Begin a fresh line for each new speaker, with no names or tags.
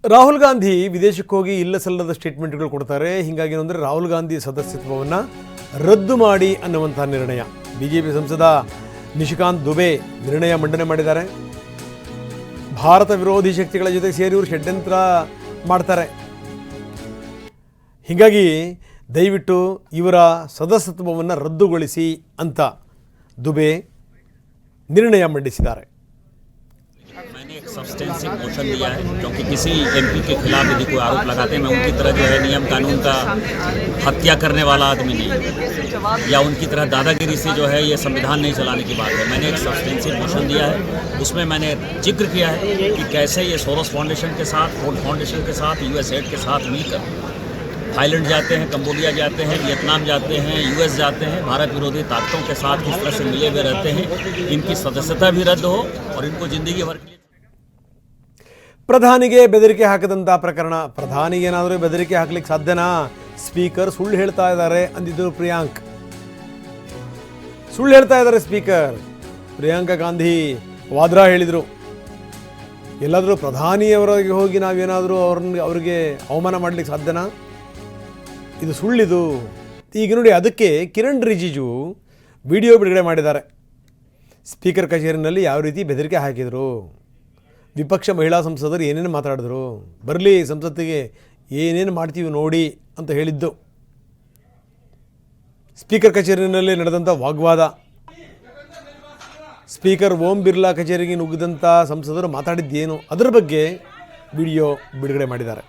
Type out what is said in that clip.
ರಾಹುಲ್ ಗಾಂಧಿ ವಿದೇಶಕ್ಕೆ ಹೋಗಿ ಇಲ್ಲ ಸಲ್ಲದ ಸ್ಟೇಟ್ಮೆಂಟ್ಗಳು ಕೊಡ್ತಾರೆ. ಹೀಗಾಗಿ ಏನಂದರೆ ರಾಹುಲ್ ಗಾಂಧಿ ಸದಸ್ಯತ್ವವನ್ನು ರದ್ದು ಮಾಡಿ ಅನ್ನುವಂಥ ನಿರ್ಣಯ ಬಿಜೆಪಿ ಸಂಸದ ನಿಶಿಕಾಂತ್ ದುಬೆ ನಿರ್ಣಯ ಮಂಡನೆ ಮಾಡಿದ್ದಾರೆ. ಭಾರತ ವಿರೋಧಿ ಶಕ್ತಿಗಳ ಜೊತೆ ಸೇರಿ ಇವರು ಷಡ್ಯಂತ್ರ ಮಾಡ್ತಾರೆ. ಹೀಗಾಗಿ ದಯವಿಟ್ಟು ಇವರ ಸದಸ್ಯತ್ವವನ್ನು ರದ್ದುಗೊಳಿಸಿ ಅಂತ ದುಬೆ ನಿರ್ಣಯ ಮಂಡಿಸಿದ್ದಾರೆ.
मैंने एक सब्सटेंसिव मोशन दिया है क्योंकि किसी एमपी के खिलाफ यदि कोई आरोप लगाते हैं, मैं उनकी तरह जो है नियम कानून का हत्या करने वाला आदमी नहीं या उनकी तरह दादागिरी से जो है ये संविधान नहीं चलाने की बात है. मैंने एक सब्सटेंसिव मोशन दिया है, उसमें मैंने जिक्र किया है कि कैसे ये सोरोस फाउंडेशन के साथ, फोर्ड फाउंडेशन के साथ, यूएसएड के साथ मिलकर थाईलैंड जाते हैं, कंबोडिया जाते हैं, वियतनाम जाते हैं, यूएस जाते हैं, भारत विरोधी ताकतों के साथ किस तरह से मिले हुए रहते हैं. इनकी सदस्यता भी रद्द हो और इनको जिंदगी भर के लिए.
ಪ್ರಧಾನಿಗೆ ಬೆದರಿಕೆ ಹಾಕದಂಥ ಪ್ರಕರಣ. ಪ್ರಧಾನಿಗೆ ಏನಾದರೂ ಬೆದರಿಕೆ ಹಾಕ್ಲಿಕ್ಕೆ ಸಾಧ್ಯನಾ? ಸ್ಪೀಕರ್ ಸುಳ್ಳು ಹೇಳ್ತಾ ಇದ್ದಾರೆ ಅಂದಿದ್ದರು ಪ್ರಿಯಾಂಕ್. ಸುಳ್ಳು ಹೇಳ್ತಾ ಇದ್ದಾರೆ ಸ್ಪೀಕರ್. ಪ್ರಿಯಾಂಕಾ ಗಾಂಧಿ ವಾದ್ರಾ ಹೇಳಿದರು, ಎಲ್ಲಾದರೂ ಪ್ರಧಾನಿಯವರಿಗೆ ಹೋಗಿ ನಾವೇನಾದರೂ ಅವ್ರಿಗೆ ಅವಮಾನ ಮಾಡಲಿಕ್ಕೆ ಸಾಧ್ಯನಾ? ಇದು ಸುಳ್ಳಿದು. ಈಗ ನೋಡಿ, ಅದಕ್ಕೆ ಕಿರಣ್ ರಿಜಿಜು ವಿಡಿಯೋ ಬಿಡುಗಡೆ ಮಾಡಿದ್ದಾರೆ. ಸ್ಪೀಕರ್ ಕಚೇರಿನಲ್ಲಿ ಯಾವ ರೀತಿ ಬೆದರಿಕೆ ಹಾಕಿದರು, ವಿಪಕ್ಷ ಮಹಿಳಾ ಸಂಸದರು ಏನೇನು ಮಾತಾಡಿದ್ರು, ಬರಲಿ ಸಂಸತ್ತಿಗೆ ಏನೇನು ಮಾಡ್ತೀವಿ ನೋಡಿ ಅಂತ ಹೇಳಿದ್ದು. ಸ್ಪೀಕರ್ ಕಚೇರಿನಲ್ಲಿ ನಡೆದಂಥ ವಾಗ್ವಾದ, ಸ್ಪೀಕರ್ ಓಂ ಬಿರ್ಲಾ ಕಚೇರಿಗೆ ನುಗ್ಗಿದಂಥ ಸಂಸದರು ಮಾತಾಡಿದ್ದೇನು, ಅದರ ಬಗ್ಗೆ ವಿಡಿಯೋ ಬಿಡುಗಡೆ ಮಾಡಿದ್ದಾರೆ.